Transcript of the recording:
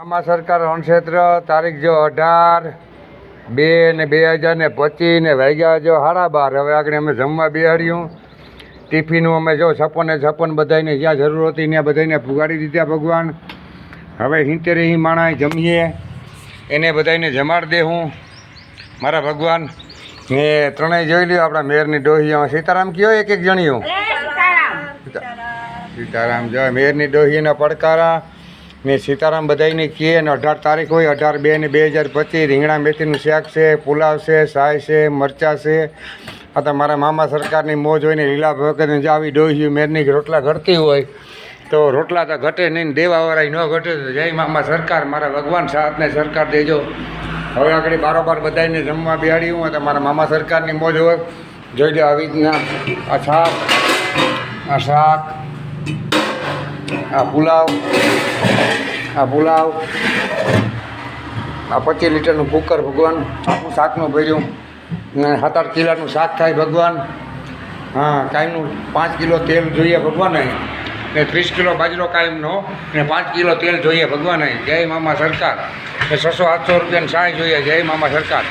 આમાં સરકાર અણક્ષેત્ર તારીખ જો 18/2/2025 ને વાગ્યા જો 12:30. હવે આગળ અમે જમવા બેહાડ્યું. ટિફિનું અમે જો 56 બધાને જ્યાં જરૂર હતી ત્યાં બધાને પુગાડી દીધા ભગવાન. હવે 70 માણસ જમીએ એને બધાને જમાડ દે હું મારા ભગવાન ને ત્રણેય જોઈ લ્યો આપણા મેયરની ડોહીઓ. સીતારામ કયો એક જણીઓ સીતારામ જો મેયરની ડોહીના પડકારા ને સીતારામ બધાને કહે ને 18 તારીખ હોય 18/2/2025 રીંગણા મેથીનું શાક છે, પુલાવ છે, સાય છે, મરચાં છે. આ તો મારા મામા સરકારની મોજ હોય ને લીલા ભગતને જે આવી ડોહી મેરની રોટલા ઘટતી હોય તો રોટલા તો ઘટે નહીં, દેવાવાળા ન ઘટે. તો જય મામા સરકાર, મારા ભગવાન સાથને સરકાર દેજો. હવે આગળ બારોબાર બધાને જમવા બેહાડ્યું હોય તો મારા મામા સરકારની મોજ હોય. જોઈ લો આવી રીતના આ શાક આ પુલાવ આ 25 લીટરનું કુકર ભગવાન આખું શાકનું ભર્યું ને 7-8 કિલોનું શાક થાય ભગવાન. હા કાયમનું 5 કિલો તેલ જોઈએ ભગવાન ને 30 કિલો બાજરો કાયમનો ને 5 કિલો તેલ જોઈએ ભગવાન. જય મામા સરકાર. 600-700 રૂપિયાની સાય જોઈએ. જય મામા સરકાર.